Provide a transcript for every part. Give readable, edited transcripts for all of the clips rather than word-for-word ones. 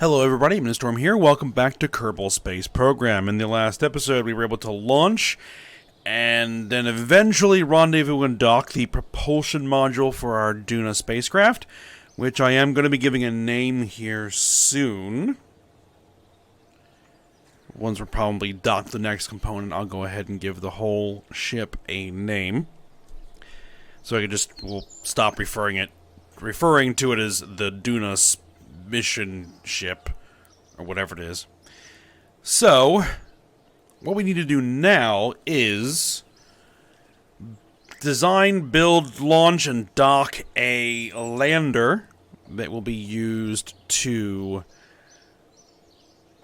Hello everybody, Storm here. Welcome back to Kerbal Space program. In the last episode, we were able to launch and then eventually rendezvous and dock the propulsion module for our Duna spacecraft, which I am going to be giving a name here soon. Once we're probably docked the next component, I'll go ahead and give the whole ship a name. So I can we'll stop referring to it as the Duna mission ship, or whatever it is. So, what we need to do now is design, build, launch, and dock a lander that will be used to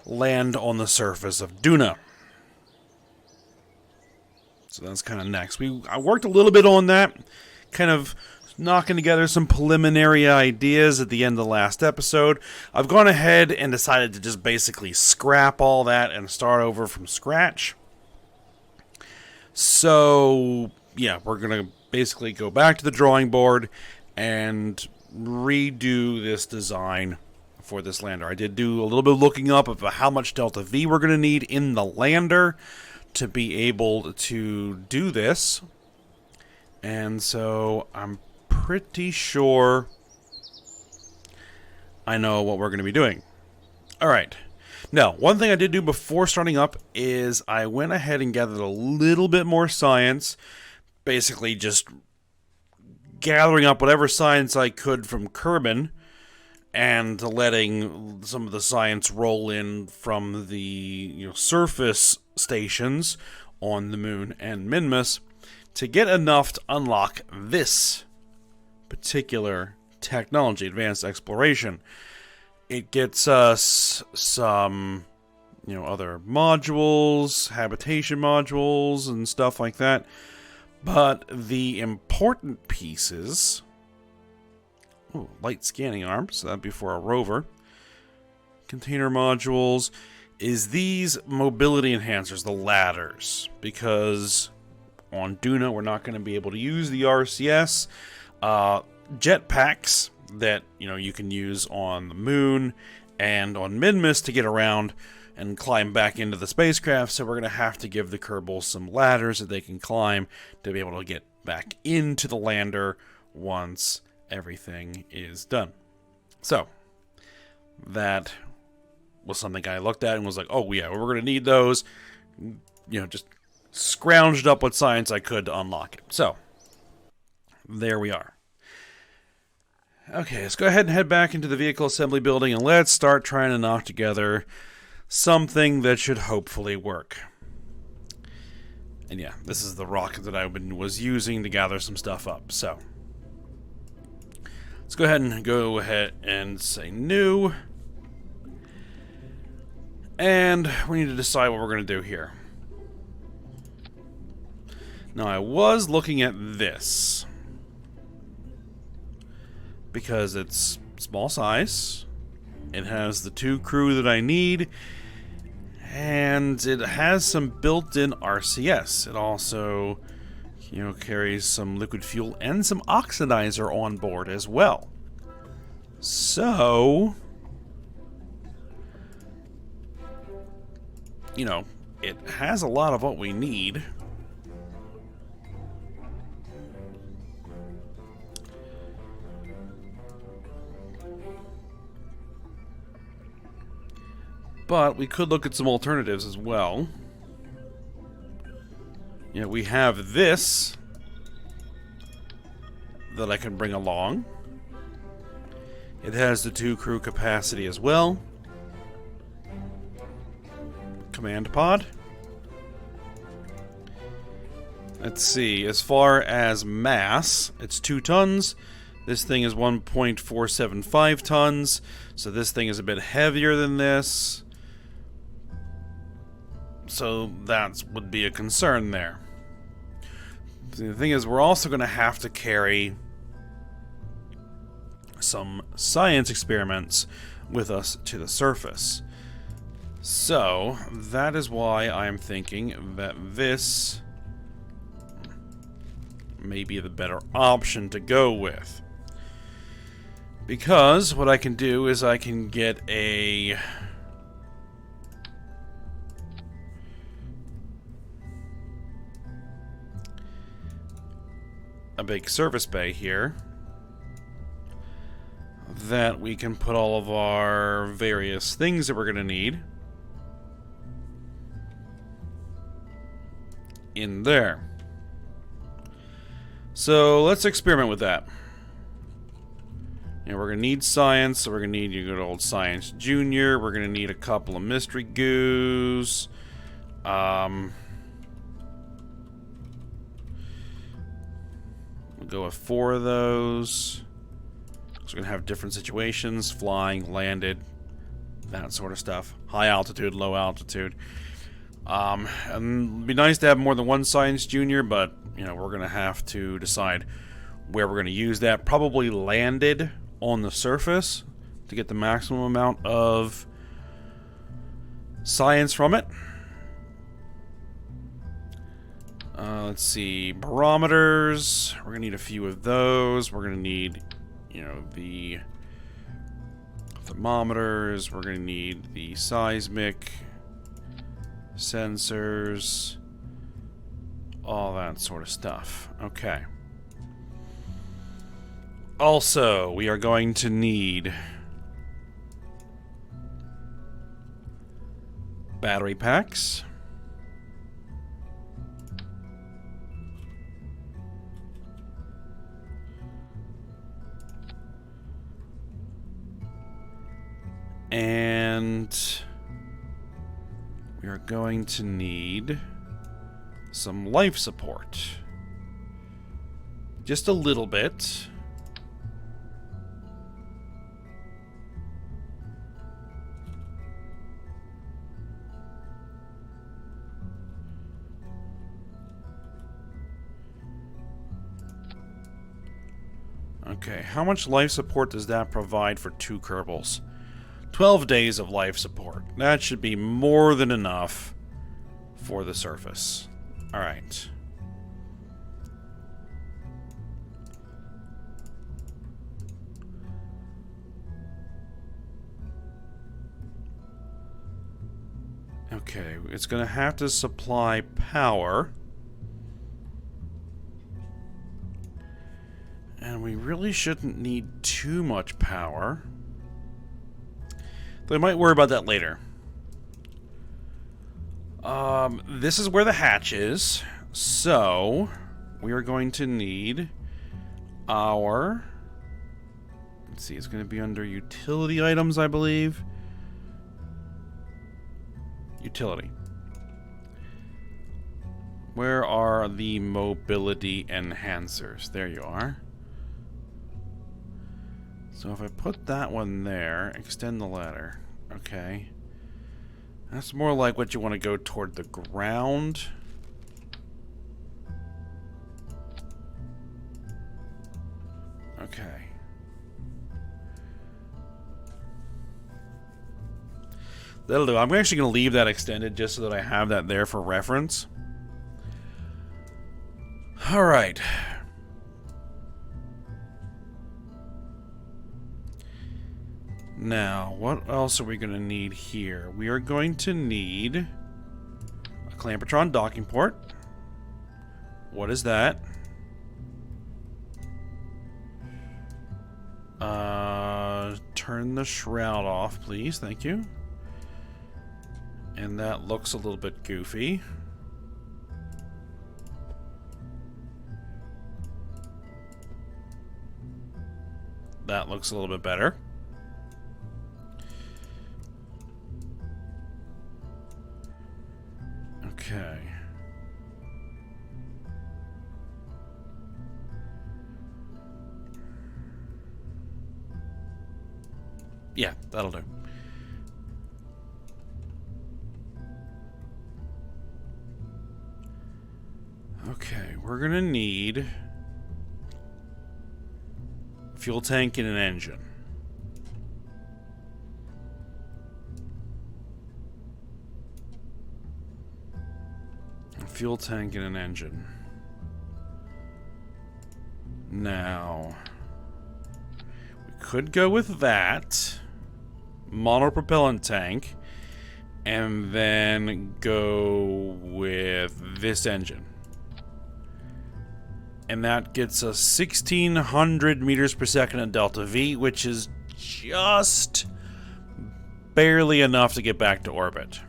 land on the surface of Duna. So that's kind of next. I worked a little bit on that, kind of knocking together some preliminary ideas at the end of the last episode. I've gone ahead and decided to just basically scrap all that and start over from scratch. So, yeah, we're going to basically go back to the drawing board and redo this design for this lander. I did do a little bit of looking up of how much Delta V we're going to need in the lander to be able to do this. And so I'm pretty sure I know what we're going to be doing. Alright. Now, one thing I did do before starting up is I went ahead and gathered a little bit more science. Basically just gathering up whatever science I could from Kerbin and letting some of the science roll in from the surface stations on the moon and Minmus to get enough to unlock this particular technology, advanced exploration. It gets us some, other modules, habitation modules, and stuff like that. But the important pieces, light scanning arm, so that'd be for a rover. Container modules is these mobility enhancers, the ladders, because on Duna we're not going to be able to use the RCS. Jetpacks that you can use on the moon and on Minmus to get around and climb back into the spacecraft, so we're going to have to give the Kerbal some ladders that they can climb to be able to get back into the lander once everything is done. So that was something I looked at and was like, oh yeah, we're going to need those. Just scrounged up what science I could to unlock it. So there we are. Okay, let's go ahead and head back into the vehicle assembly building and let's start trying to knock together something that should hopefully work. And yeah, this is the rocket that I was using to gather some stuff up. So let's go ahead and say new. And we need to decide what we're going to do here. Now, I was looking at this because it's small size, it has the 2 crew that I need, and it has some built-in RCS. It also, carries some liquid fuel and some oxidizer on board as well. So, it has a lot of what we need. But we could look at some alternatives as well. We have this that I can bring along. It has the 2 crew capacity as well. Command pod. Let's see, as far as mass, it's 2 tons. This thing is 1.475 tons. So this thing is a bit heavier than this. So that would be a concern there. The thing is, we're also going to have to carry some science experiments with us to the surface. So that is why I'm thinking that this may be the better option to go with. Because what I can do is I can get a big service bay here that we can put all of our various things that we're going to need in there. So let's experiment with that. And we're going to need science, so we're going to need your good old Science Junior. We're going to need a couple of mystery goos. We'll go with 4 of those. So we're going to have different situations, flying, landed, that sort of stuff. High altitude, low altitude. And it'd be nice to have more than one Science Junior, but, you know, we're going to have to decide where we're going to use that. Probably landed on the surface to get the maximum amount of science from it. Let's see, barometers. We're gonna need a few of those. We're gonna need, you know, the thermometers. We're gonna need the seismic sensors, all that sort of stuff. Okay. Also, we are going to need battery packs. And we are going to need some life support. Just a little bit. Okay, how much life support does that provide for 2 Kerbals? 12 days of life support. That should be more than enough for the surface. Alright. Okay, it's going to have to supply power. And we really shouldn't need too much power. Though I might worry about that later. This is where the hatch is. So, we are going to need our... Let's see, it's going to be under utility items, I believe. Utility. Where are the mobility enhancers? There you are. So if I put that one there, extend the ladder. Okay. That's more like what you want to go toward the ground. Okay. That'll do. I'm actually going to leave that extended just so that I have that there for reference. Alright. Now, what else are we going to need here? We are going to need a Clampertron docking port. What is that? Turn the shroud off, please. Thank you. And that looks a little bit goofy. That looks a little bit better. Okay. Yeah, that'll do. Okay, we're gonna need a fuel tank and an engine. A fuel tank and an engine. Now, we could go with that monopropellant tank and then go with this engine. And that gets us 1600 meters per second in delta V, which is just barely enough to get back to orbit.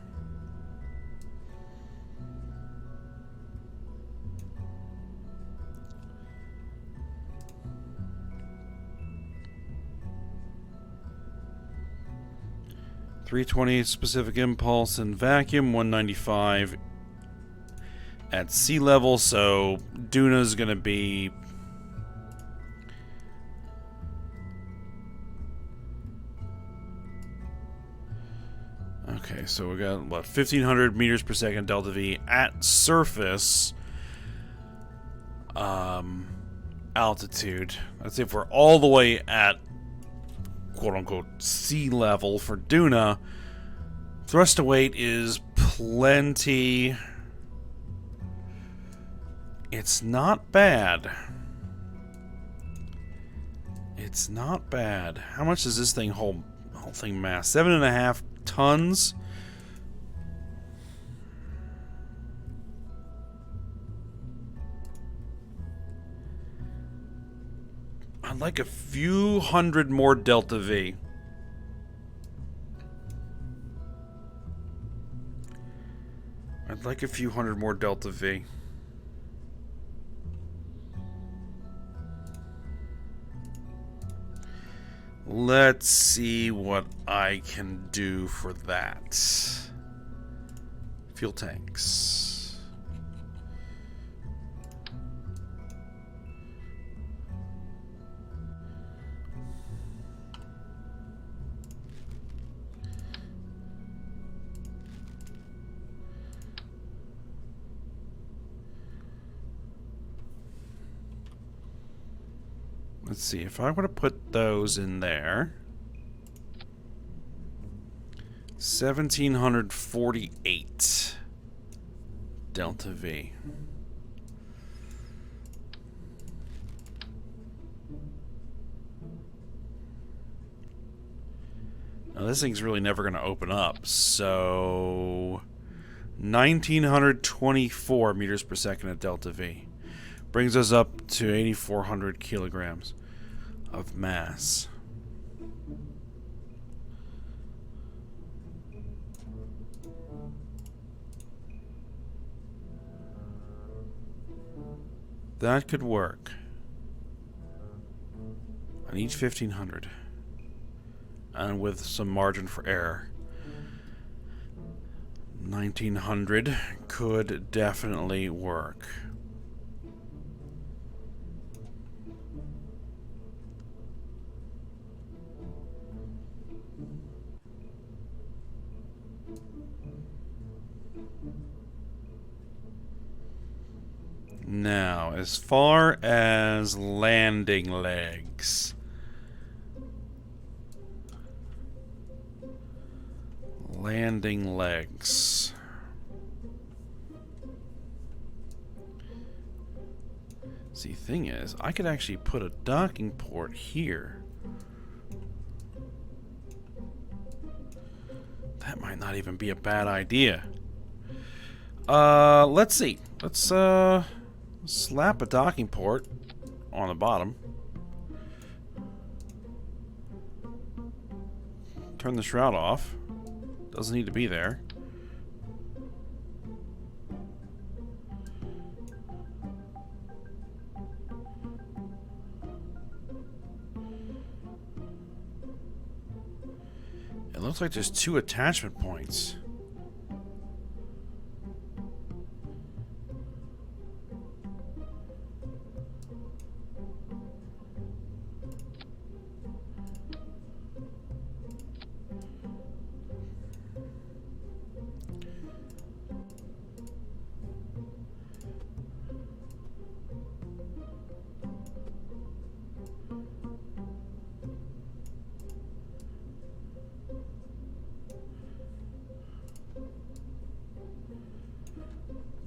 .320 specific impulse and vacuum, 195 at sea level, so Duna's gonna be okay, so we got what, 1500 meters per second delta V at surface altitude. That's if we're all the way at quote-unquote sea level for Duna. Thrust to weight is plenty. It's not bad. It's not bad. How much does this thing hold? Whole thing mass 7.5 tons. I'd like a few hundred more delta V. I'd like a few hundred more delta V. Let's see what I can do for that. Fuel tanks. Let's see, if I were to put those in there, 1748 delta V. Now this thing's really never going to open up, so 1924 meters per second at delta V. Brings us up to 8,400 kilograms of mass. That could work. On each 1,500. And with some margin for error. 1,900 could definitely work. Now, as far as landing legs. Landing legs. See, thing is, I could actually put a docking port here. That might not even be a bad idea. Let's see. Let's, slap a docking port on the bottom. Turn the shroud off. Doesn't need to be there. It looks like there's 2 attachment points.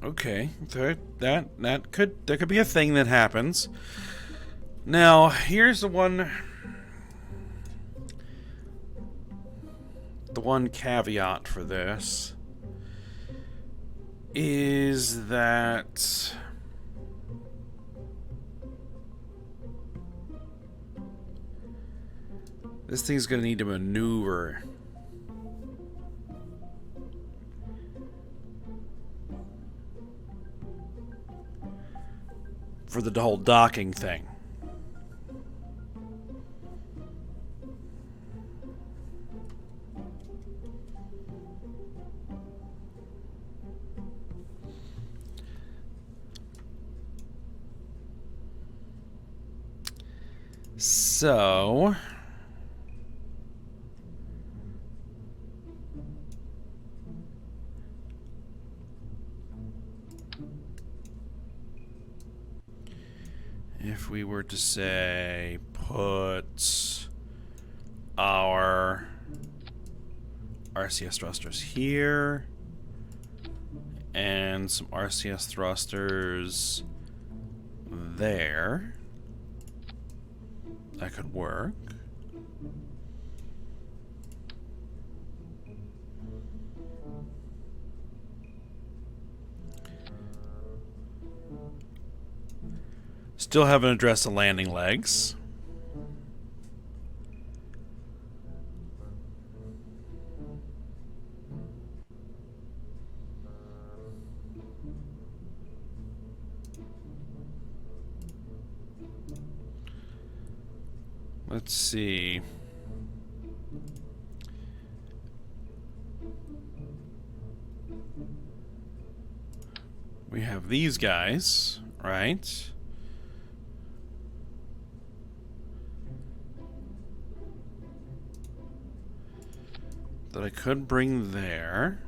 Okay, that could be a thing that happens. Now, here's the one. the one caveat for this is that this thing's going to need to maneuver. For the whole docking thing. So if we were to say put our RCS thrusters here and some RCS thrusters there, that could work. Still haven't addressed the landing legs. Let's see. We have these guys, right? That I could bring there.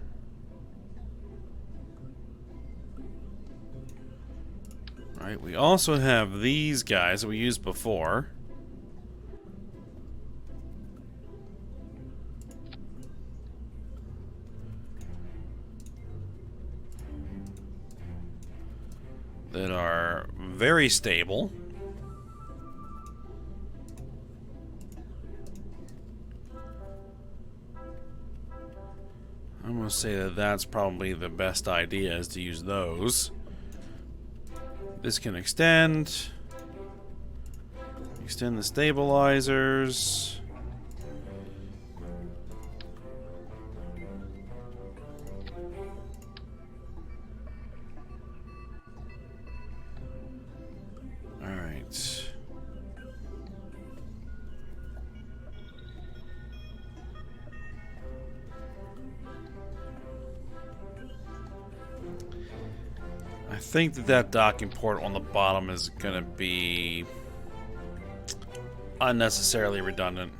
Right, we also have these guys that we used before. That are very stable. I'm going to say that that's probably the best idea, is to use those. This can extend. Extend the stabilizers. Alright. I think that docking port on the bottom is going to be unnecessarily redundant.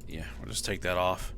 Yeah, we'll just take that off.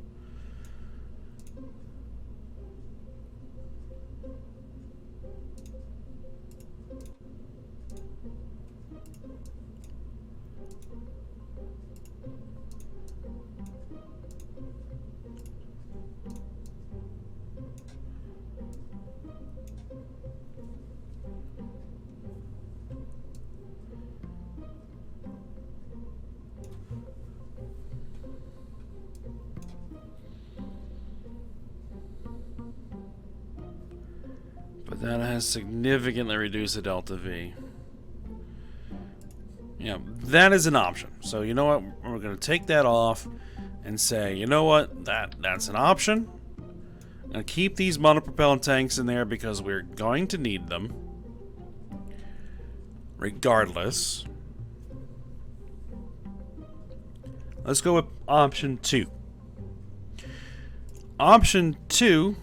But that has significantly reduced the delta V. Yeah, that is an option. So you know what? We're going to take that off and say, you know what? That's an option. I'm going to keep these monopropellant tanks in there because we're going to need them. Regardless. Let's go with option 2. Option 2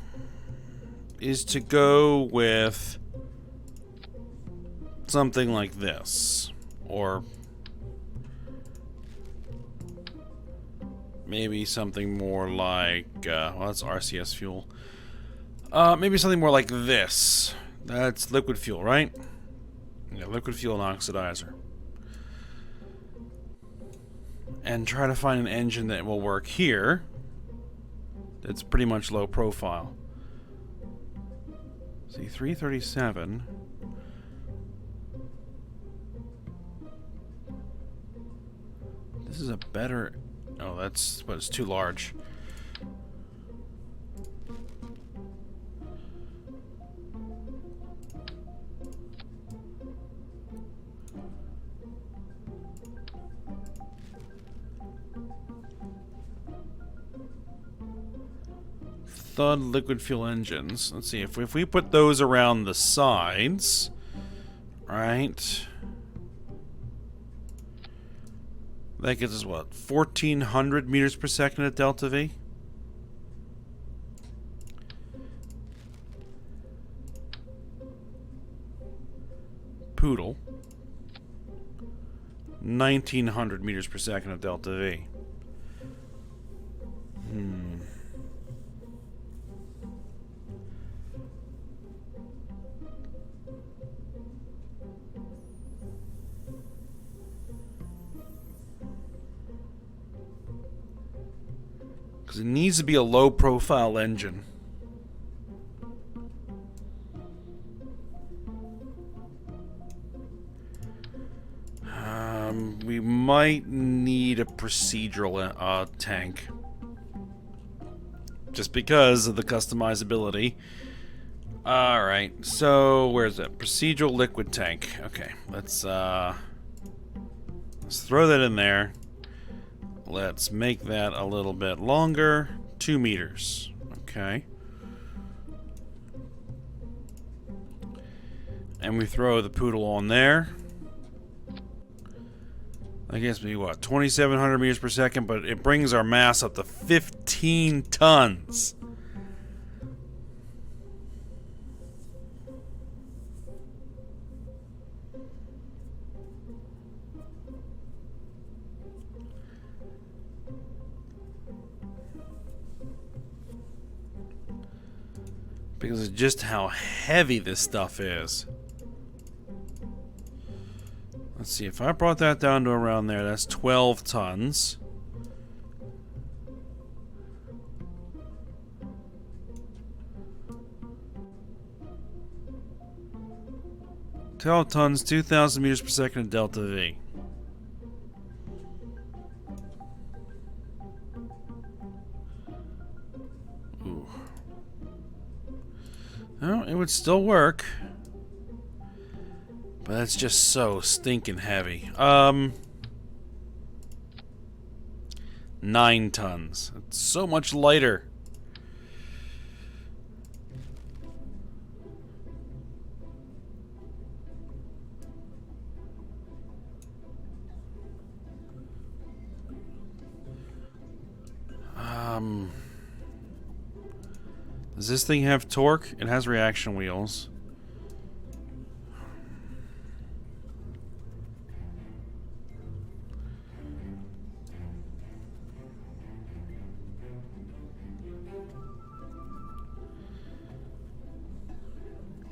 is to go with something like this, or maybe something more like well, that's RCS fuel. Maybe something more like this. That's liquid fuel, right? Yeah, liquid fuel and oxidizer. And try to find an engine that will work here that's pretty much low profile. See, 337. this is a better... Oh, that's... but it's too large. Thud liquid fuel engines. Let's see, if we put those around the sides, right? That gives us what, 1,400 meters per second at delta V? Poodle. 1,900 meters per second at delta V. Because it needs to be a low-profile engine. We might need a procedural tank. Just because of the customizability. Alright, so where's that? Procedural liquid tank. Okay, let's throw that in there. Let's make that a little bit longer. 2 meters. Okay. And we throw the poodle on there. I guess maybe what, 2,700 meters per second, but it brings our mass up to 15 tons. Because of just how heavy this stuff is. Let's see, if I brought that down to around there, that's 12 tons. Twelve tons, 2,000 meters per second at delta V. Ooh. No, it would still work. But that's just so stinking heavy. 9 tons. It's so much lighter. Does this thing have torque? It has reaction wheels.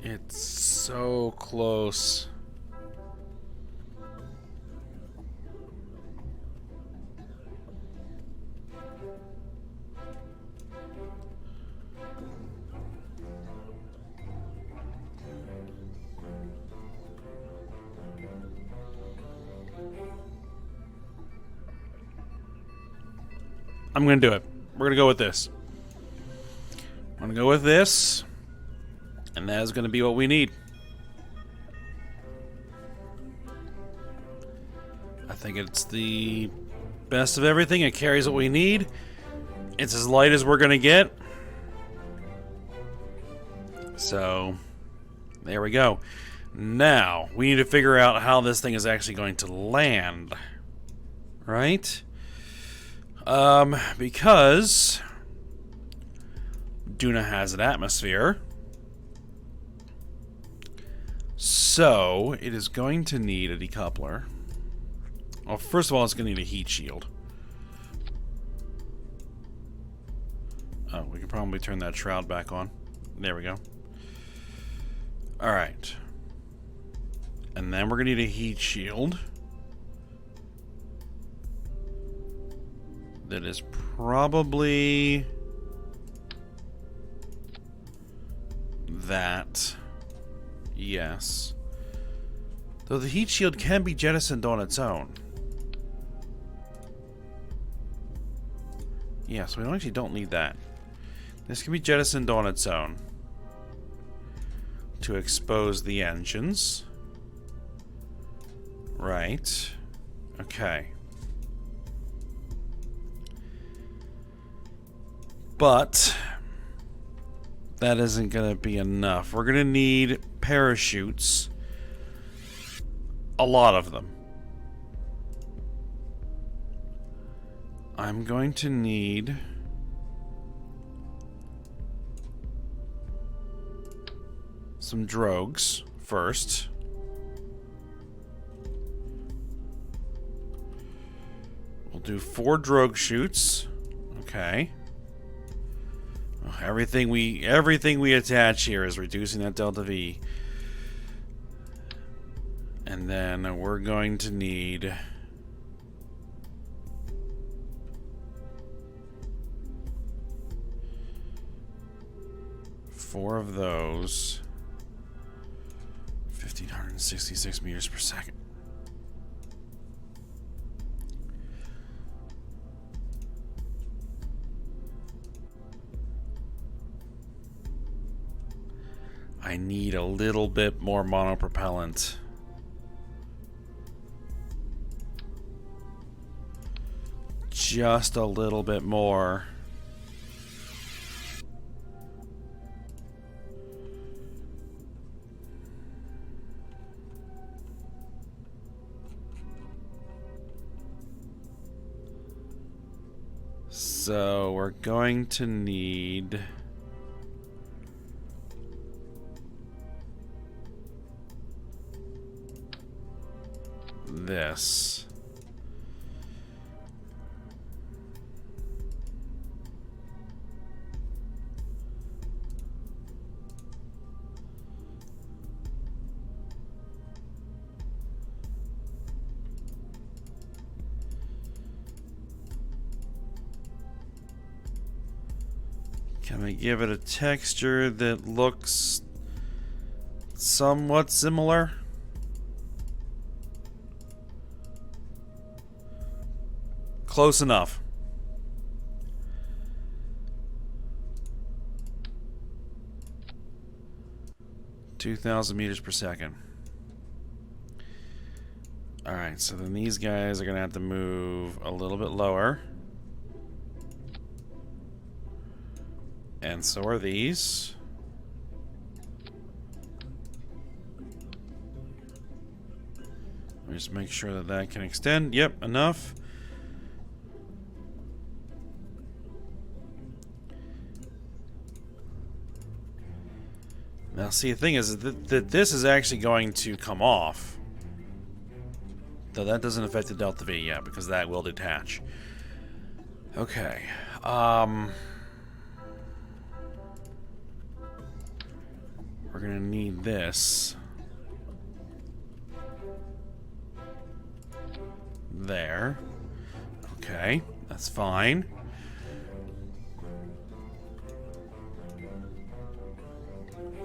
It's so close. I'm gonna do it. We're gonna go with this. I'm gonna go with this. And that is going to be what we need. I think it's the best of everything. It carries what we need. It's as light as we're going to get. So, there we go. Now, we need to figure out how this thing is actually going to land. Right? Because Duna has an atmosphere. So, it is going to need a decoupler. Well, first of all, it's going to need a heat shield. Oh, we can probably turn that shroud back on. There we go. Alright. And then we're going to need a heat shield. That is probably... that... Yes. Though the heat shield can be jettisoned on its own. Yeah, so we actually don't need that. This can be jettisoned on its own to expose the engines. Right. Okay. But that isn't going to be enough. We're going to need parachutes. A lot of them. I'm going to need some drogues first. We'll do 4 drogue chutes. Okay. Everything we attach here is reducing that delta V. And then we're going to need 4 of those. 1,566 meters per second. I need a little bit more monopropellant. Just a little bit more. So we're going to need this. Can we give it a texture that looks somewhat similar? Close enough. (2,000 meters per second). Alright, so then these guys are going to have to move a little bit lower. And so are these. Let me just make sure that that can extend. Yep, enough. Now, see, the thing is that this is actually going to come off. Though that doesn't affect the delta V yet, because that will detach. Okay. We're gonna need this. There. Okay, that's fine.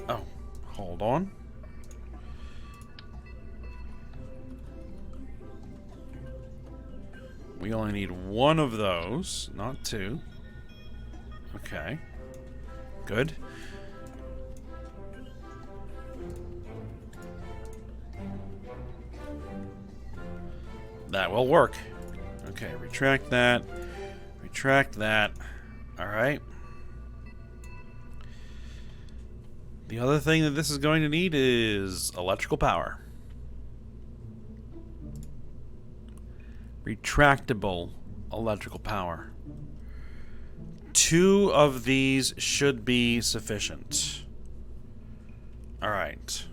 Oh, hold on. We only need 1 of those, not 2. Okay. Good. That will work. Okay, retract that. Retract that. Alright. The other thing that this is going to need is electrical power. Retractable electrical power. 2 of these should be sufficient. Alright.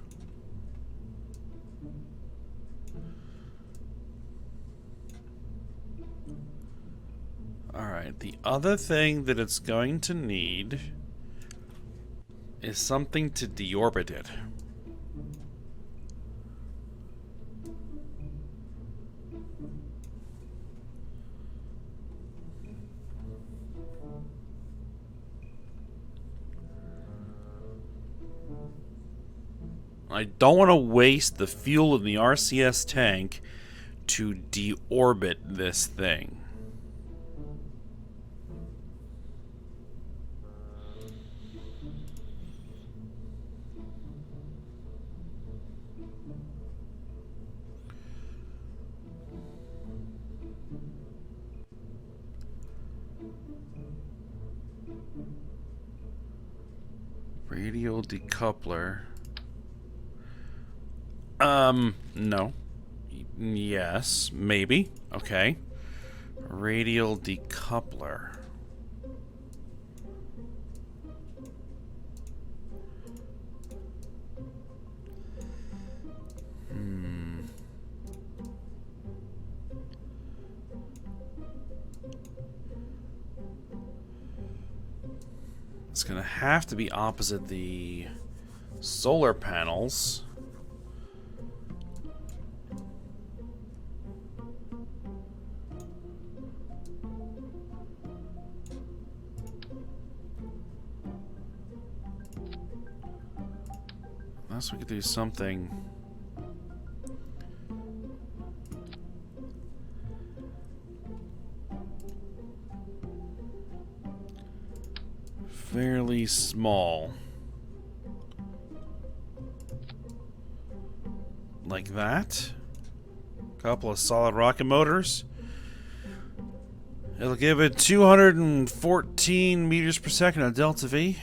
Alright, the other thing that it's going to need is something to deorbit it. I don't want to waste the fuel in the RCS tank to deorbit this thing. Radial decoupler. No. Yes, maybe. Okay. Radial decoupler. It's gonna have to be opposite the solar panels. Unless we could do something. Fairly small. Like that. Couple of solid rocket motors. It'll give it 214 meters per second on delta V.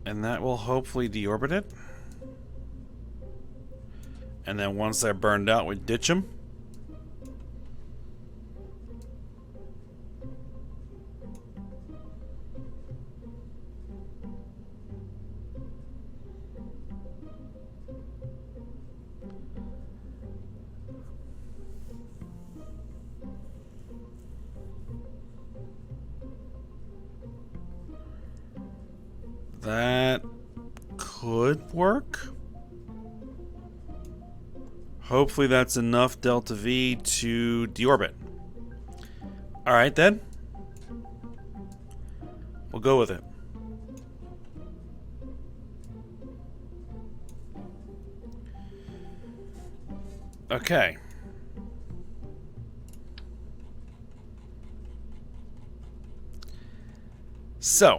And that will hopefully deorbit it. And then once they're burned out, we ditch them. That could work. Hopefully that's enough delta V to deorbit. Alright then. We'll go with it. Okay. So,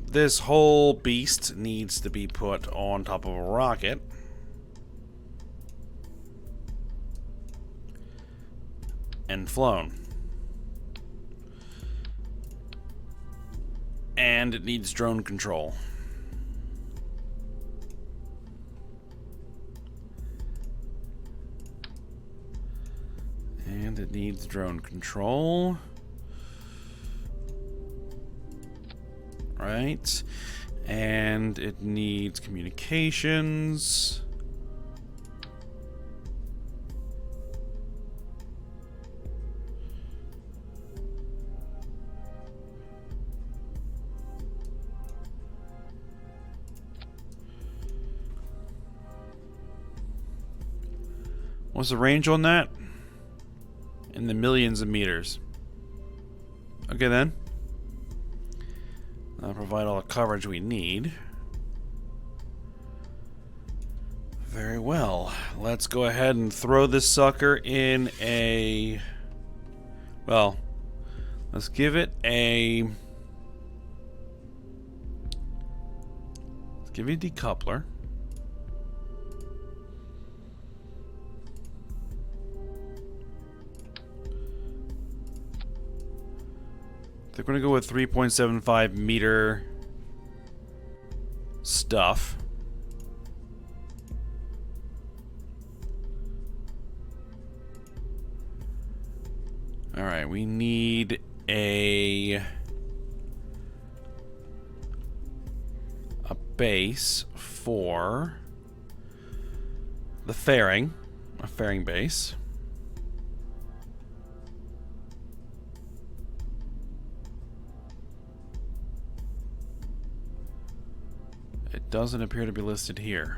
this whole beast needs to be put on top of a rocket. And flown. And it needs drone control. And it needs drone control. Right. And it needs communications. What's the range on that? In the millions of meters. Okay then. That'll provide all the coverage we need. Very well. Let's go ahead and throw this sucker in a... Well, let's give it a... Let's give it a decoupler. They're going to go with 3.75 meter stuff. All right, we need a base for the fairing, a fairing base. It doesn't appear to be listed here.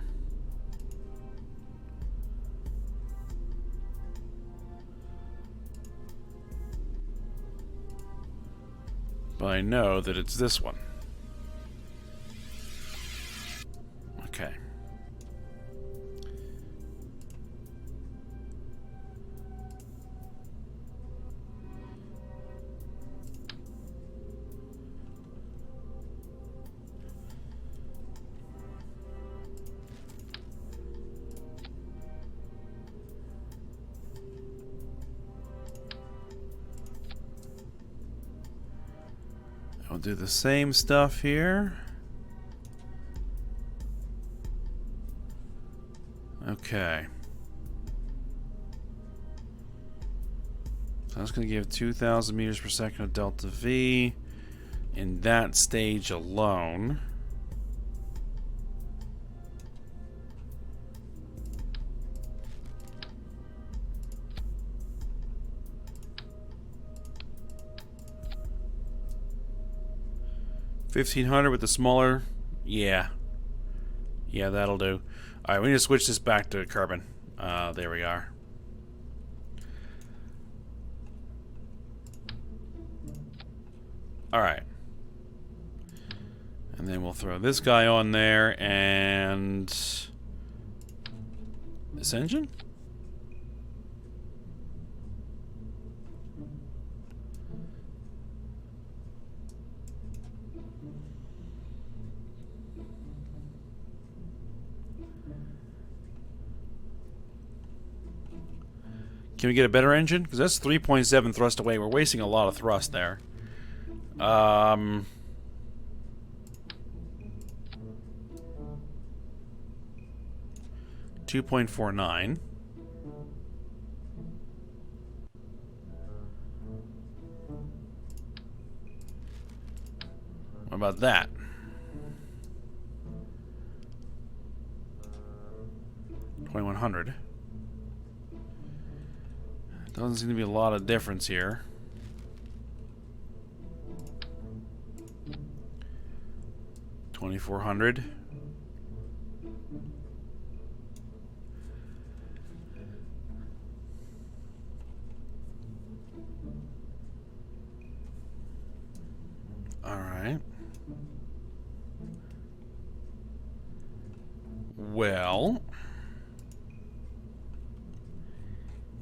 But I know that it's this one. Okay. I'll do the same stuff here. Okay. So that's going to give 2,000 meters per second of delta V in that stage alone. $1,500 with the smaller, yeah, that'll do. All right, we need to switch this back to carbon. There we are. All right, and then we'll throw this guy on there and this engine. Can we get a better engine? Because that's 3.7 thrust away. We're wasting a lot of thrust there. 2.49. What about that? $2,100. Doesn't seem to be a lot of difference here. $2,400. All right. Well,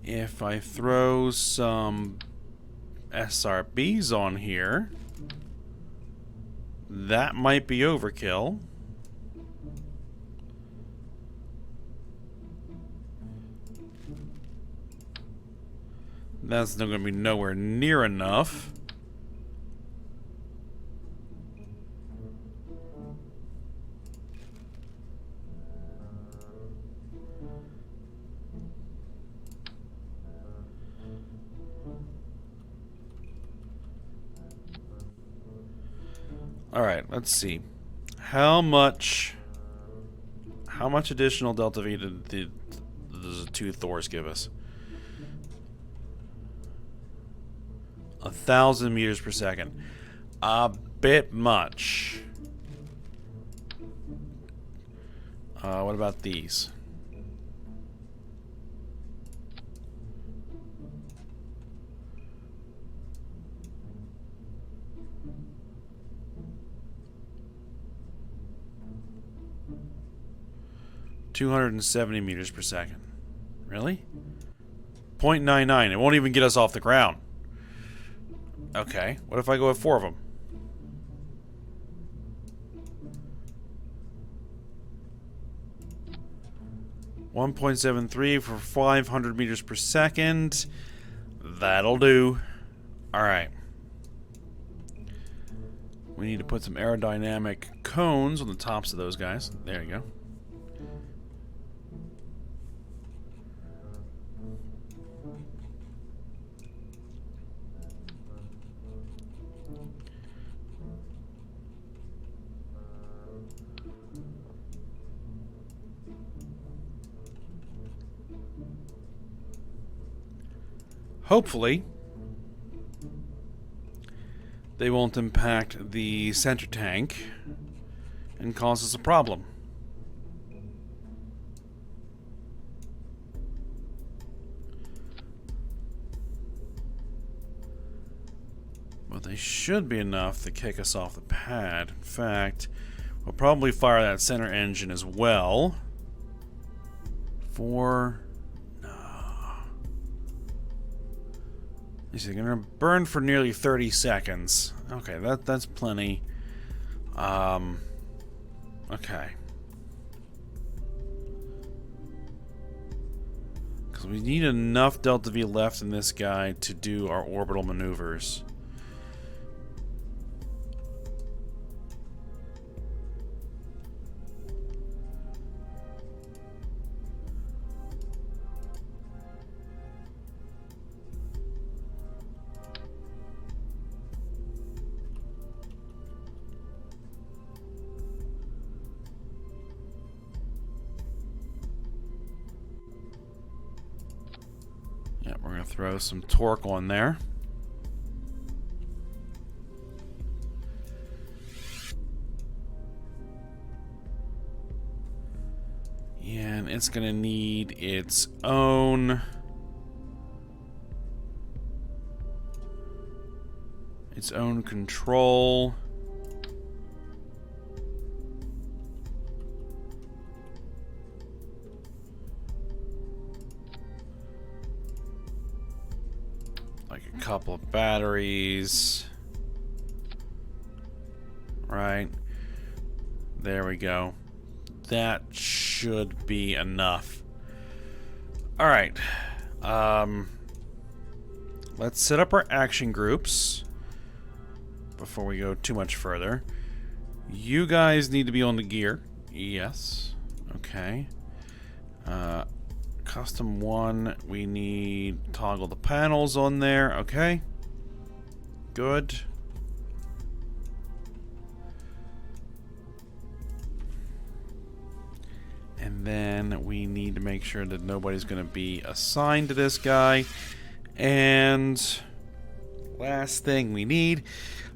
if I throw some SRBs on here, that might be overkill. That's not going to be nowhere near enough. All right, let's see. How much additional delta V did the two Thors give us? 1,000 meters per second. A bit much. What about these? $270 meters per second. Really? 0.99. It won't even get us off the ground. Okay. What if I go with 4 of them? $1.73 for 500 meters per second. That'll do. Alright. We need to put some aerodynamic cones on the tops of those guys. There you go. Hopefully, they won't impact the center tank and cause us a problem. But they should be enough to kick us off the pad. In fact, we'll probably fire that center engine as well. They're gonna burn for nearly 30 seconds. Okay, that's plenty. Okay. Because we need enough delta V left in this guy to do our orbital maneuvers. Throw some torque on there. And it's going to need its own control. Like a couple of batteries. Right. There we go. That should be enough. All right. Let's set up our action groups before we go too much further. You guys need to be on the gear. Yes. Okay. Custom 1, we need toggle the panels on there. Okay. Good. And then we need to make sure that nobody's going to be assigned to this guy. And last thing we need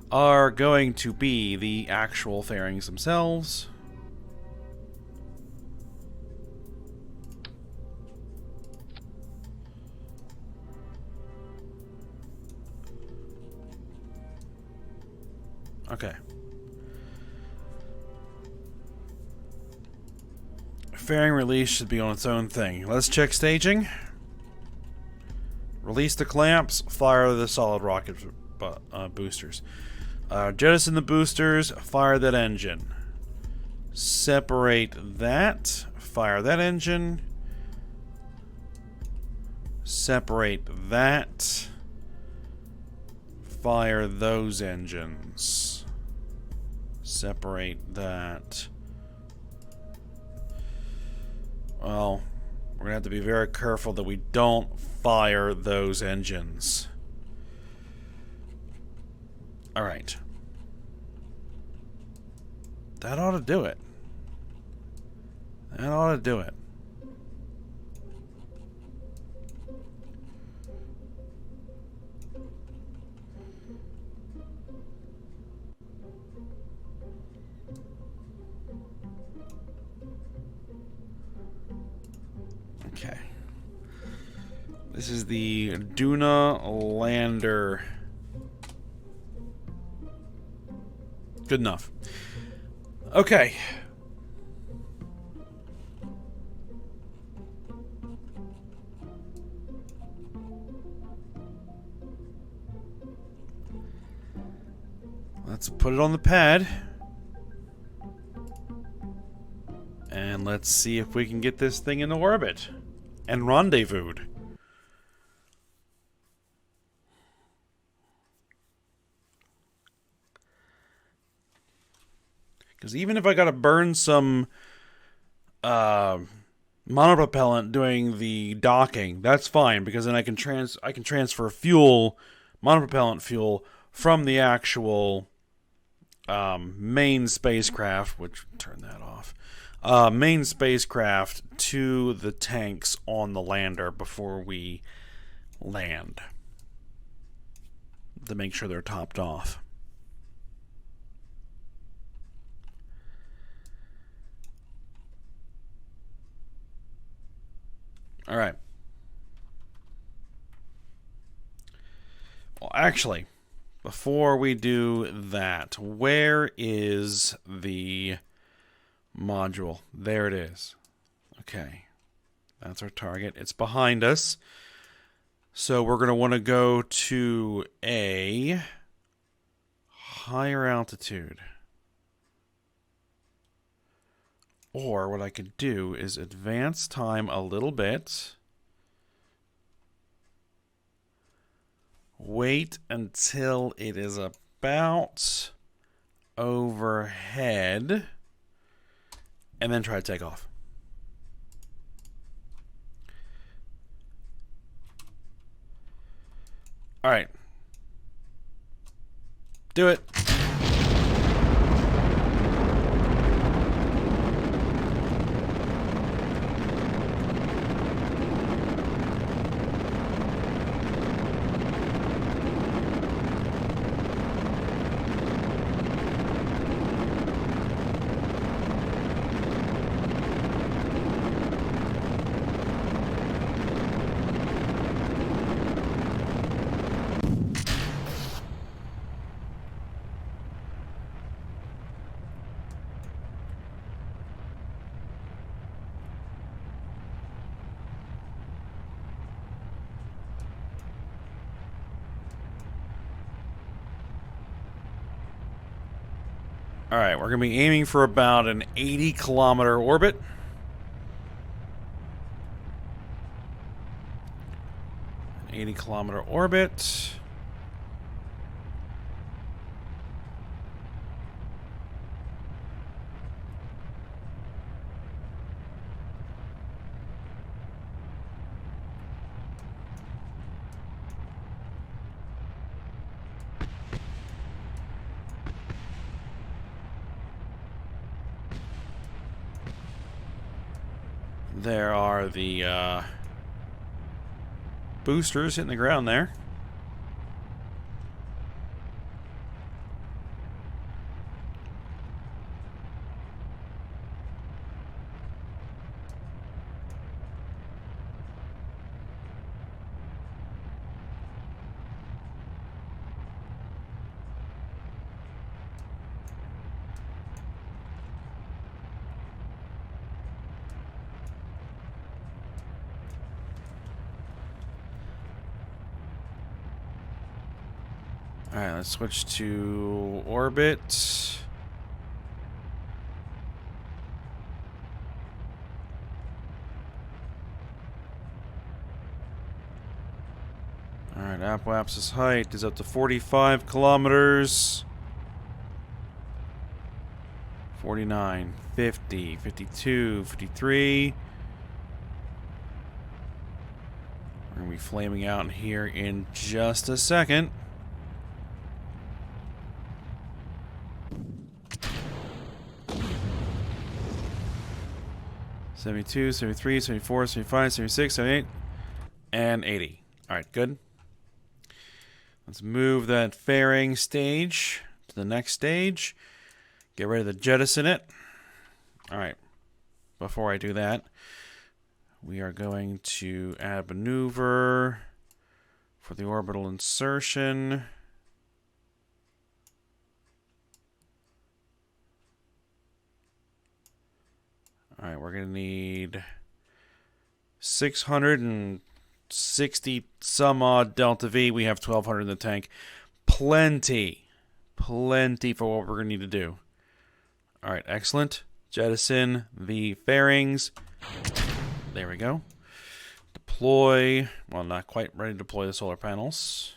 are going to be the actual fairings themselves. Okay. Fairing release should be on its own thing. Let's check staging. Release the clamps, fire the solid rocket boosters. Jettison the boosters, fire that engine. Separate that, fire that engine. Separate that, fire those engines. Separate that. Well, we're going to have to be very careful that we don't fire those engines. Alright. That ought to do it. That ought to do it. Okay. This is the Duna lander. Good enough. Okay. Let's put it on the pad. And let's see if we can get this thing into orbit. And rendezvoused. Because even if I gotta burn some monopropellant doing the docking, that's fine, because then I can transfer fuel, monopropellant fuel, from the actual main spacecraft, which turn that off. Main spacecraft to the tanks on the lander before we land, to make sure they're topped off. All right. Well, actually, before we do that, where is the module? There it is. Okay. That's our target. It's behind us. So we're going to want to go to a higher altitude. Or what I could do is advance time a little bit. Wait until it is about overhead. And then try to take off. All right. Do it. Alright, we're going to be aiming for about an 80-kilometer orbit. An 80-kilometer orbit. There are the boosters hitting the ground there. Alright, let's switch to orbit. Alright, Apoapsis height is up to 45 kilometers. 49, 50, 52, 53. We're going to be flaming out here in just a second. $72, $73, $74, $75, $76, $78, and 80. Alright, good. Let's move that fairing stage to the next stage. Get ready to jettison it. Alright, before I do that, we are going to add maneuver for the orbital insertion. Alright, we're going to need 660 some odd Delta V. We have 1,200 in the tank. Plenty. Plenty for what we're going to need to do. Alright, excellent. Jettison the fairings. There we go. Deploy. Well, not quite ready to deploy the solar panels.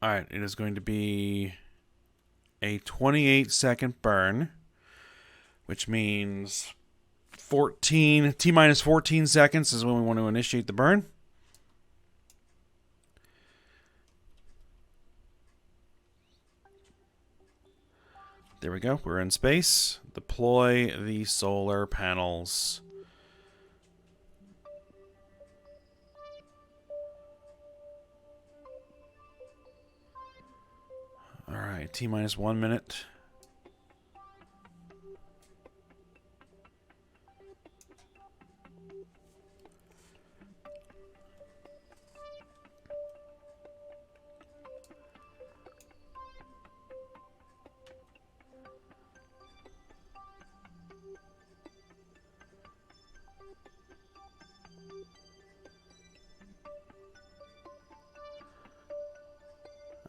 Alright, it is going to be a 28-second burn, which means 14 T-minus 14 seconds is when we want to initiate the burn. There we go. We're in space. Deploy the solar panels. Alright, T-minus 1 minute.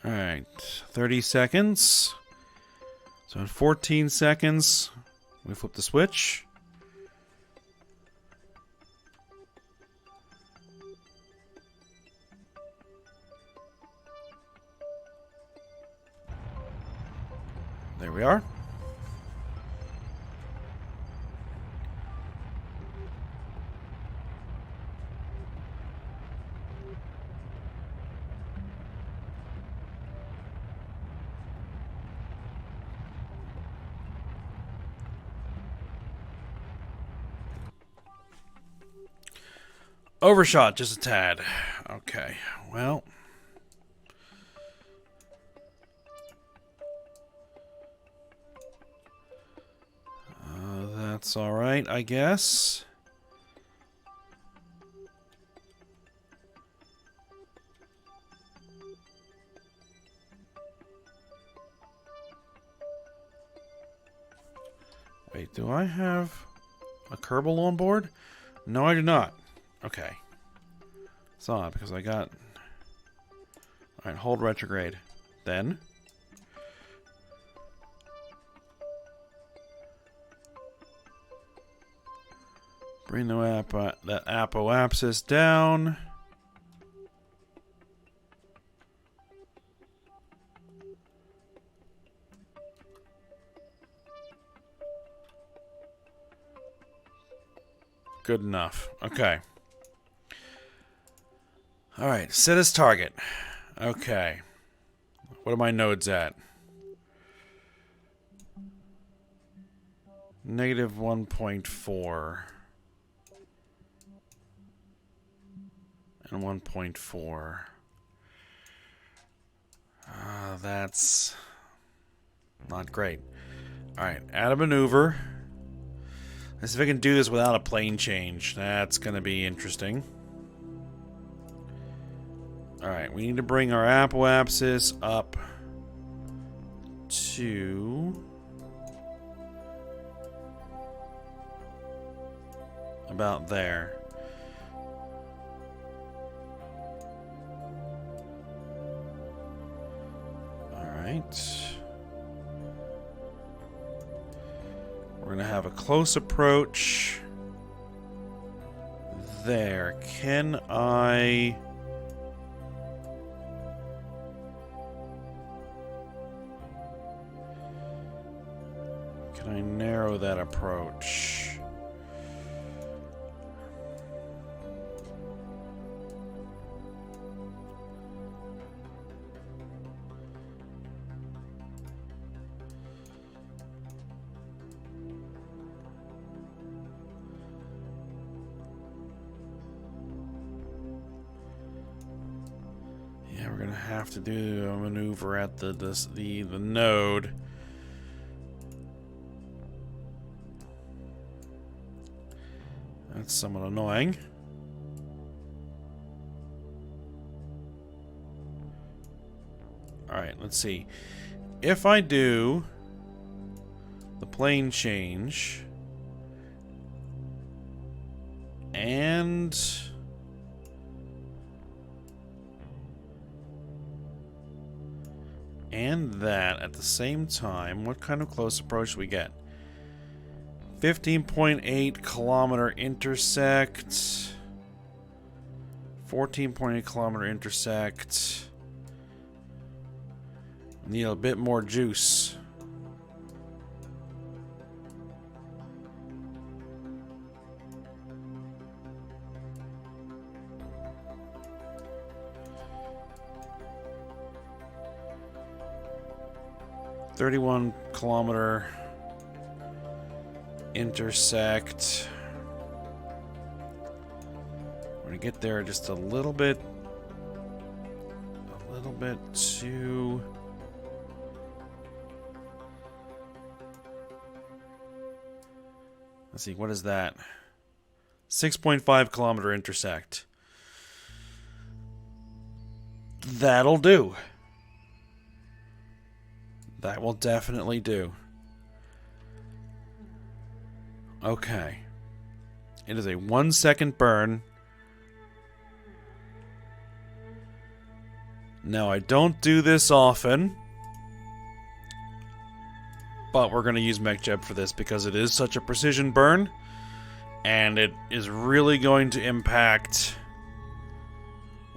Alright, 30 seconds. So in 14 seconds, we flip the switch. There we are. Overshot just a tad. Okay, well. That's alright, I guess. Wait, do I have a Kerbal on board? No, I do not. Okay. It's odd because I got Alright, hold retrograde. Then... bring the that apoapsis down. Good enough. Okay. Alright, set as target. Okay. What are my nodes at? Negative 1.4. And 1.4. That's not great. Alright, add a maneuver. Let's see if I can do this without a plane change. That's going to be interesting. Alright, we need to bring our apoapsis up to about there. Alright. We're going to have a close approach there. Can I... narrow that approach? Yeah, we're gonna have to do a maneuver at the node. That's somewhat annoying. Alright, let's see. If I do the plane change and that at the same time, what kind of close approach do we get? 15.8 kilometer intersect. 14.8 kilometer intersect. Need a bit more juice. .31 kilometer intersect. We're gonna get there just a little bit too. Let's see, what is that? 6.5 kilometer intersect. That'll do. That will definitely do. Okay. It is a 1 second burn. Now, I don't do this often, but we're going to use MechJeb for this because it is such a precision burn, and it is really going to impact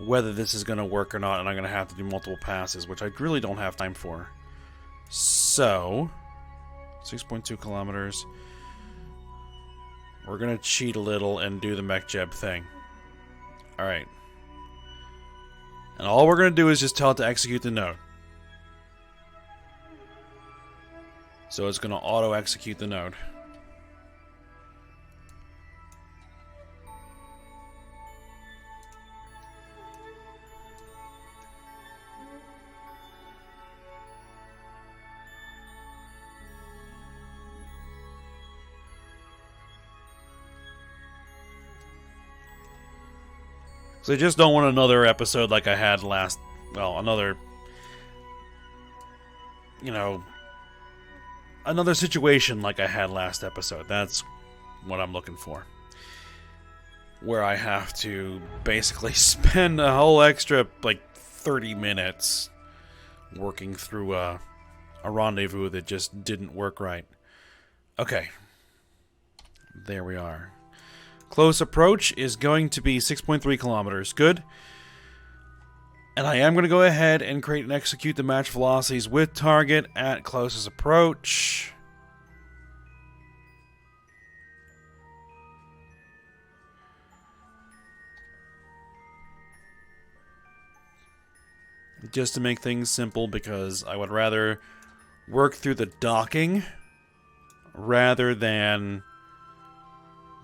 whether this is going to work or not, and I'm going to have to do multiple passes, which I really don't have time for. So, 6.2 kilometers. We're going to cheat a little and do the MechJeb thing. Alright. And all we're going to do is just tell it to execute the node. So it's going to auto-execute the node. So I just don't want another episode like I had last... Well, another... You know... Another situation like I had last episode. That's what I'm looking for. Where I have to basically spend a whole extra, like, 30 minutes working through a rendezvous that just didn't work right. Okay. There we are. Close approach is going to be 6.3 kilometers. Good. And I am going to go ahead and create and execute the match velocities with target at closest approach. Just to make things simple, because I would rather work through the docking rather than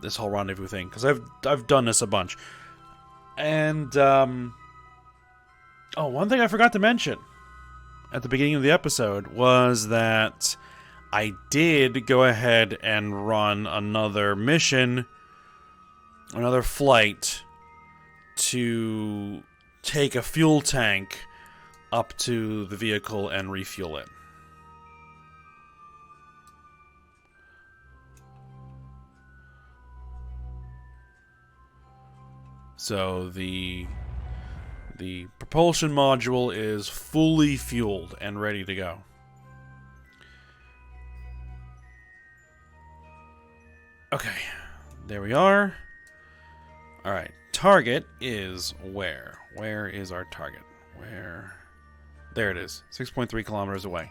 this whole rendezvous thing, because I've done this a bunch. And oh, one thing I forgot to mention at the beginning of the episode was that I did go ahead and run another mission, another flight, to take a fuel tank up to the vehicle and refuel it. So the propulsion module is fully fueled and ready to go. Okay, there we are. Alright, target is where? Where is our target? Where? There it is, 6.3 kilometers away.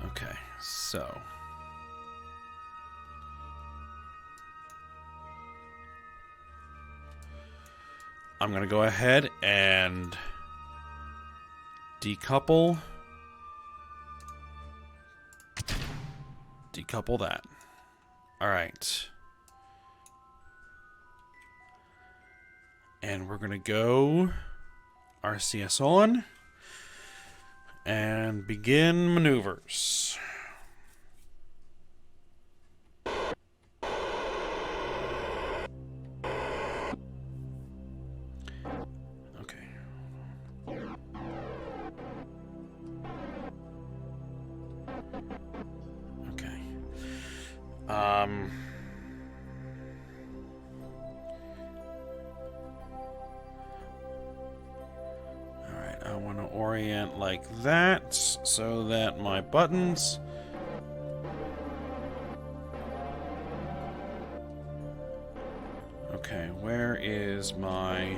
Okay, so I'm going to go ahead and decouple that. All right. And we're going to go RCS on and begin maneuvers. Alright, I want to orient like that so that my buttons okay, where is my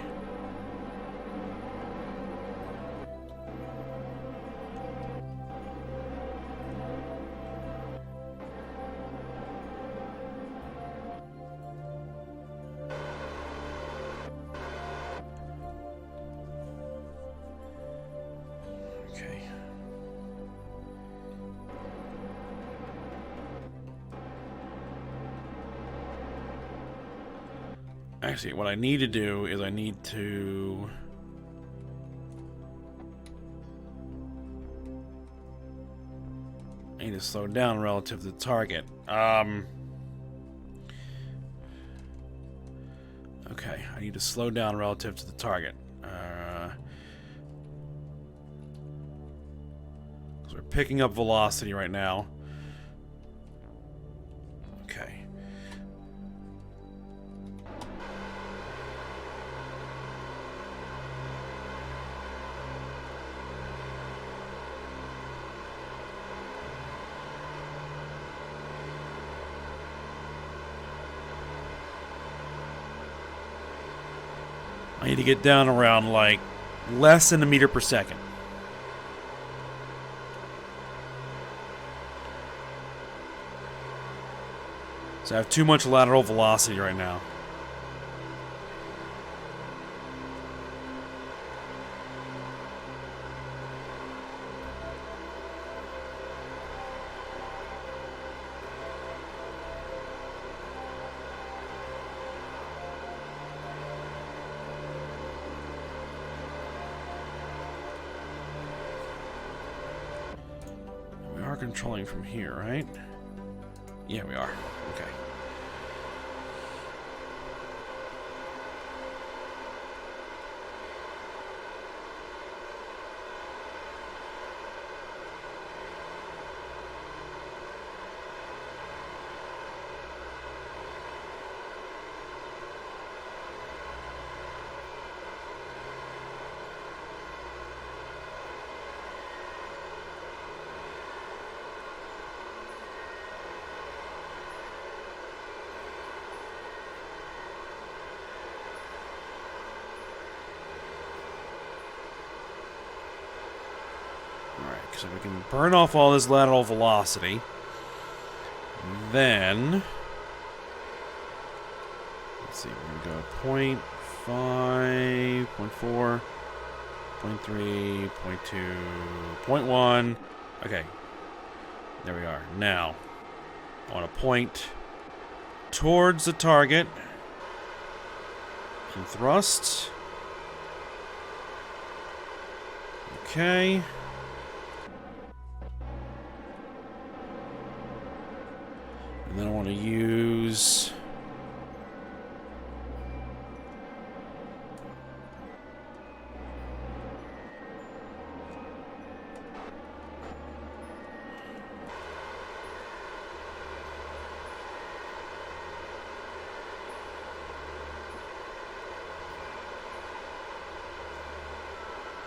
actually, what I need to do is I need to slow down relative to the target. Okay, I need to slow down relative to the target. Because we're picking up velocity right now. Okay. I need to get down around, like, less than a meter per second. So I have too much lateral velocity right now. Controlling from here, right? Yeah, we are. Okay. Alright, so we can burn off all this lateral velocity. Then... let's see, we're going to go 0.5, 0.4, 0.3, 0.2, 0.1. Okay. There we are. Now, I want to point towards the target and thrust. Okay. And then I want to use...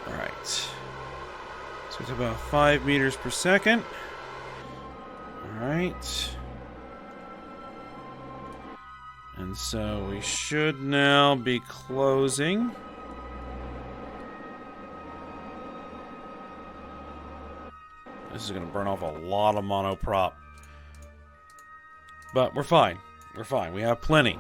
Alright. So it's about 5 meters per second. Alright. And so we should now be closing. This is going to burn off a lot of monoprop. But we're fine. We're fine. We have plenty.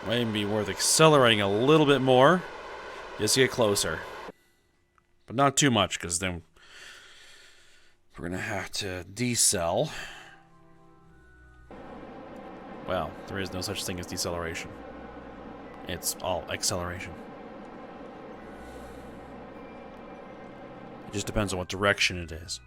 Might be worth accelerating a little bit more just to get closer. But not too much, because then we're going to have to decel. Well, there is no such thing as deceleration. It's all acceleration. It just depends on what direction it is.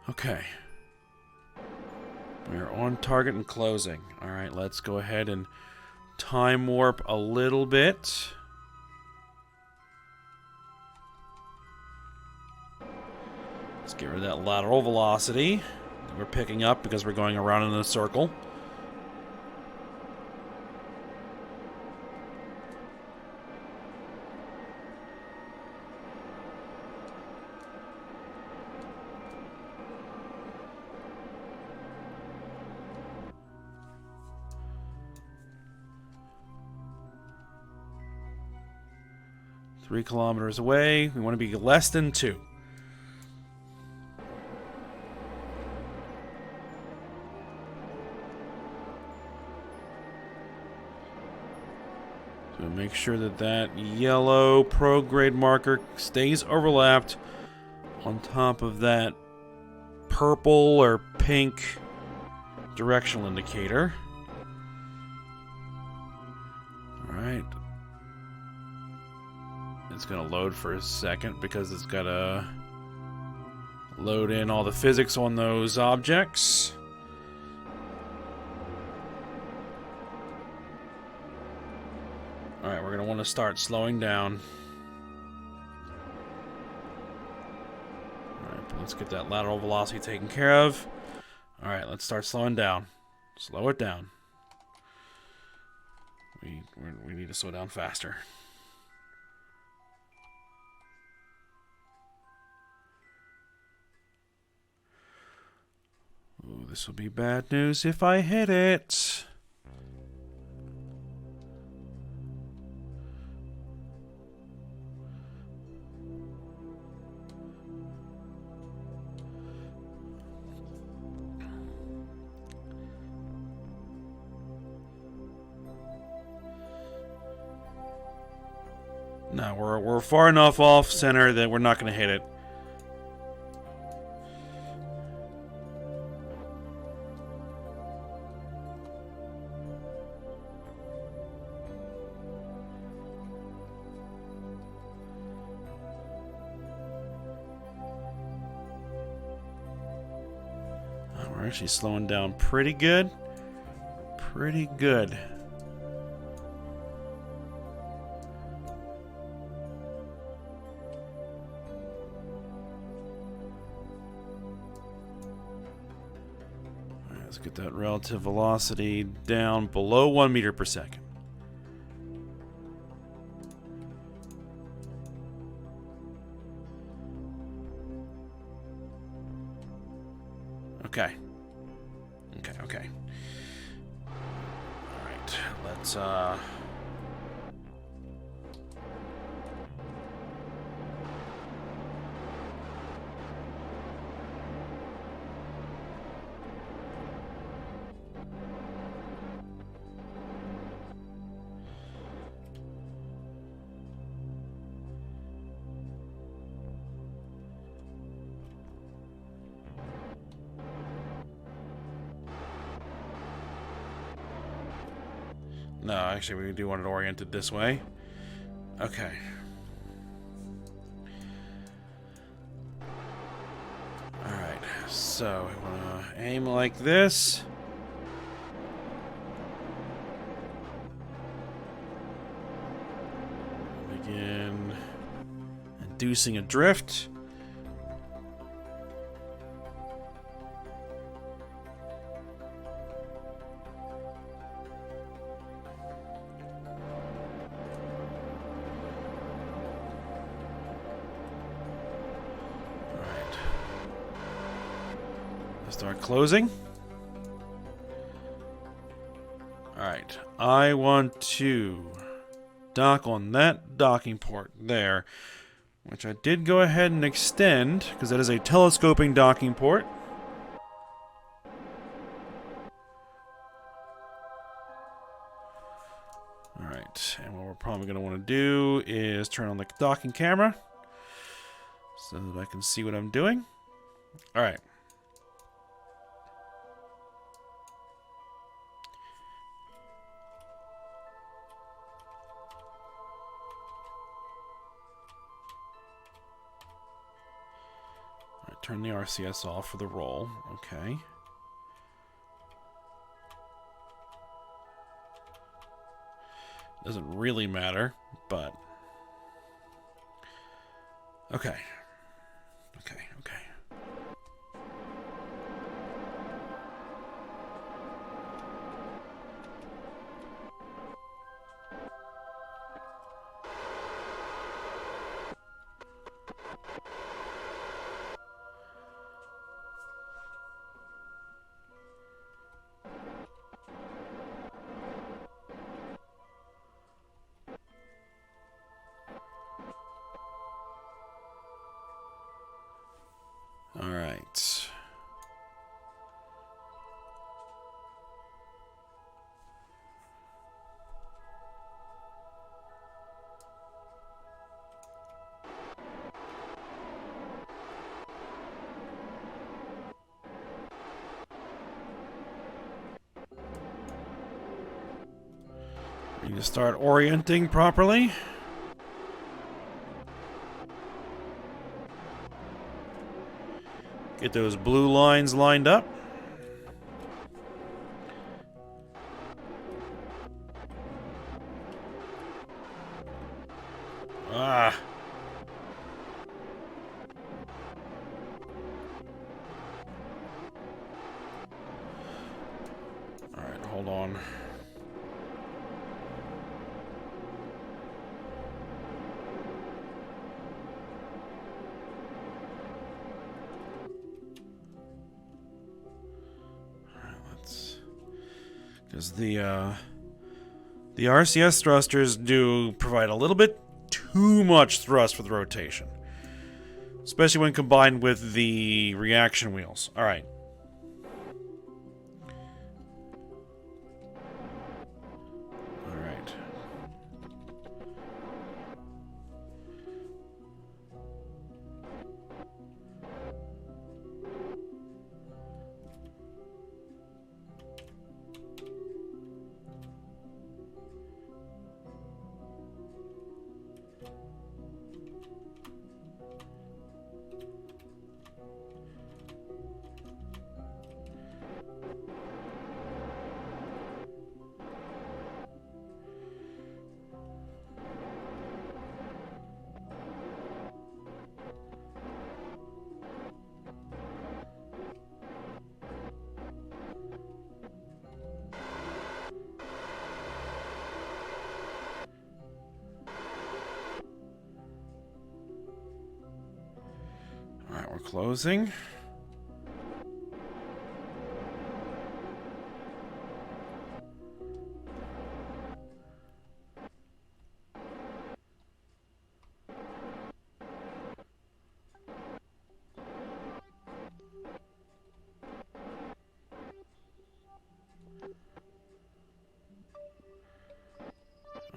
Okay. We are on target and closing. Alright, let's go ahead and time warp a little bit. Let's get rid of that lateral velocity that we're picking up because we're going around in a circle. Three kilometers away. We want to be less than 2. So make sure that that yellow prograde marker stays overlapped on top of that purple or pink directional indicator. Alright. It's going to load for a second because it's got to load in all the physics on those objects. Alright, we're going to want to start slowing down. Alright, let's get that lateral velocity taken care of. Alright, let's start slowing down. Slow it down. We need to slow down faster. Ooh, this will be bad news if I hit it. No, we're far enough off center that we're not going to hit it. We're actually slowing down pretty good. Pretty good. Let's get that relative velocity down below 1 meter per second. Okay. Okay. Alright, let's no, actually, we do want it oriented this way. Okay. Alright, so we want to aim like this. Begin inducing a drift. Start closing. Alright, I want to dock on that docking port there, which I did go ahead and extend, because that is a telescoping docking port. Alright, and what we're probably going to want to do is turn on the docking camera, so that I can see what I'm doing. Alright. Turn the RCS off for the roll. Okay. Doesn't really matter, but... Okay. Okay. All right. We need to start orienting properly. Get those blue lines lined up. Ah. All right, hold on. Because the RCS thrusters do provide a little bit too much thrust with rotation, especially when combined with the reaction wheels. All right. All right. Closing.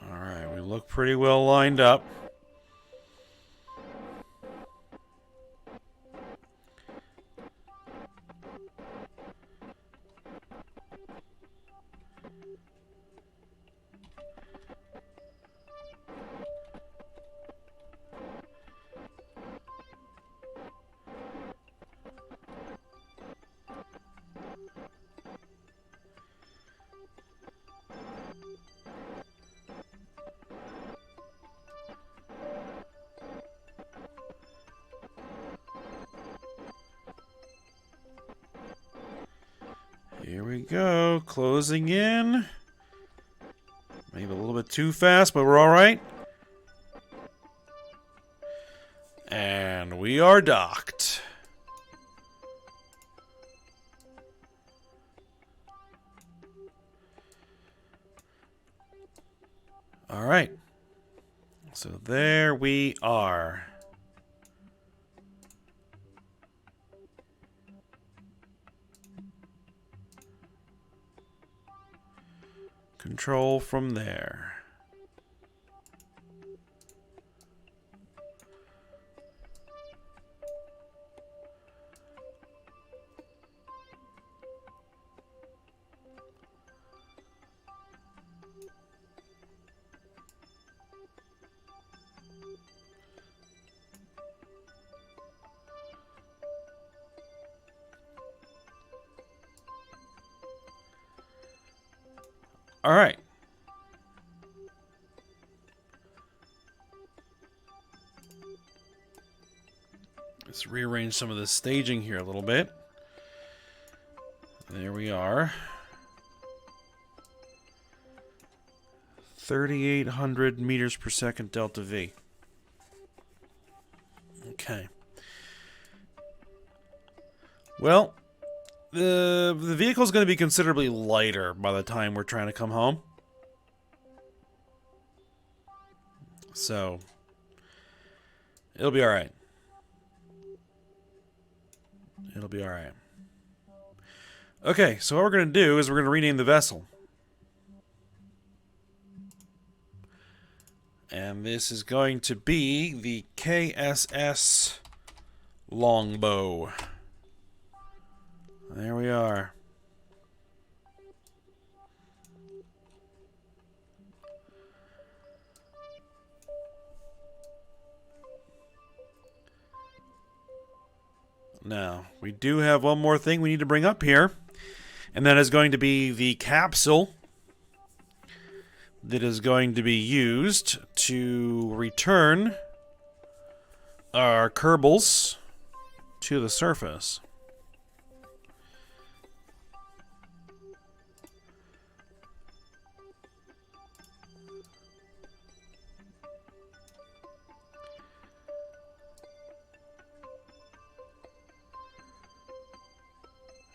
Alright, we look pretty well lined up. Here we go, closing in. Maybe a little bit too fast, but we're all right. And we are docked. All right. So there we are. Control from there. All right. Let's rearrange some of the staging here a little bit. There we are. 3,800 meters per second delta V. Okay. Well, the vehicle is going to be considerably lighter by the time we're trying to come home. So, it'll be all right. It'll be all right. Okay, so what we're going to do is we're going to rename the vessel. And this is going to be the KSS Longbow. There we are. Now, we do have one more thing we need to bring up here, and that is going to be the capsule that is going to be used to return our Kerbals to the surface.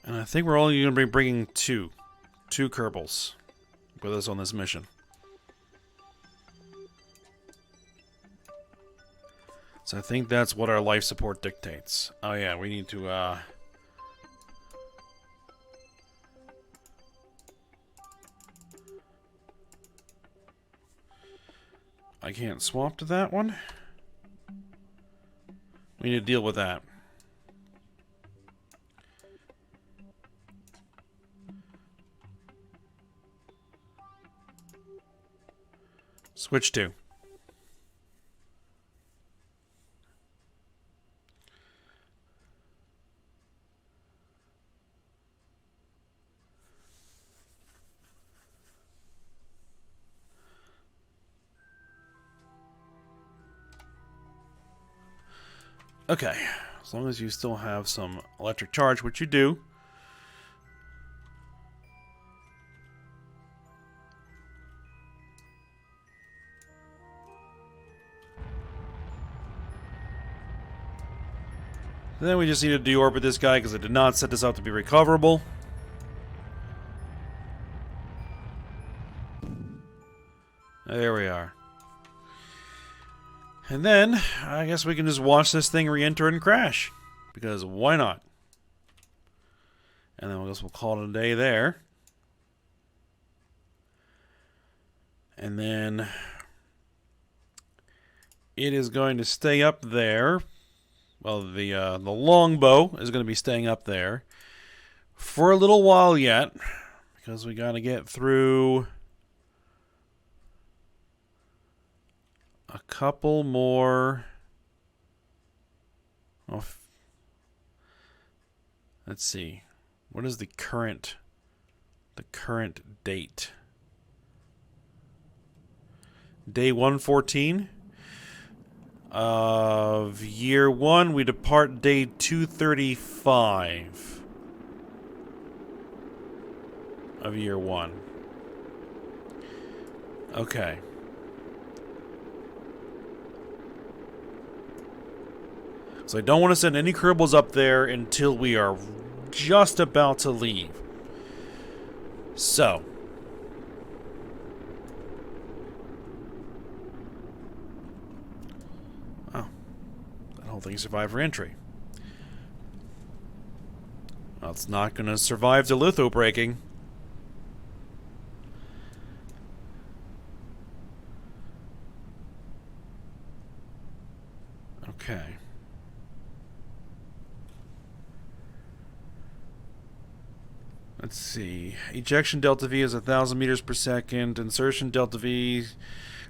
And I think we're only going to be bringing two Kerbals with us on this mission. So I think that's what our life support dictates. Oh yeah, we need to, I can't swap to that one. We need to deal with that. Switch to. Okay, as long as you still have some electric charge, which you do. And then we just need to deorbit this guy because I did not set this up to be recoverable. There we are. And then, I guess we can just watch this thing re-enter and crash. Because why not? And then I guess we'll call it a day there. And then it is going to stay up there. Well, the longbow is going to be staying up there for a little while yet. Because we got to get through a couple more. Oh, let's see. What is the current date? Day 114 of year 1. We depart day 235 of year 1. Okay. So I don't want to send any Kerbals up there until we are just about to leave. So. Oh. That whole thing survived re-entry. Well, it's not going to survive the litho breaking. Okay. Let's see. Ejection delta V is 1,000 meters per second. Insertion delta V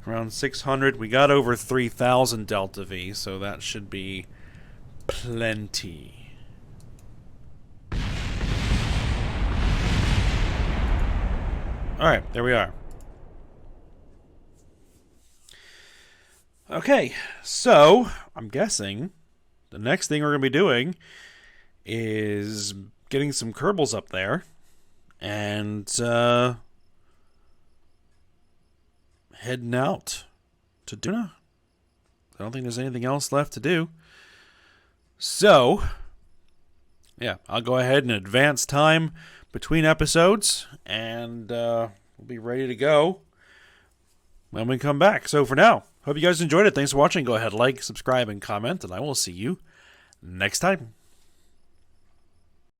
around 600. We got over 3,000 delta V, so that should be plenty. Alright, there we are. Okay, so I'm guessing the next thing we're going to be doing is getting some Kerbals up there. And heading out to Duna. I don't think there's anything else left to do. So, yeah, I'll go ahead and advance time between episodes, and we'll be ready to go when we come back. So for now, hope you guys enjoyed it. Thanks for watching. Go ahead, like, subscribe, and comment, and I will see you next time.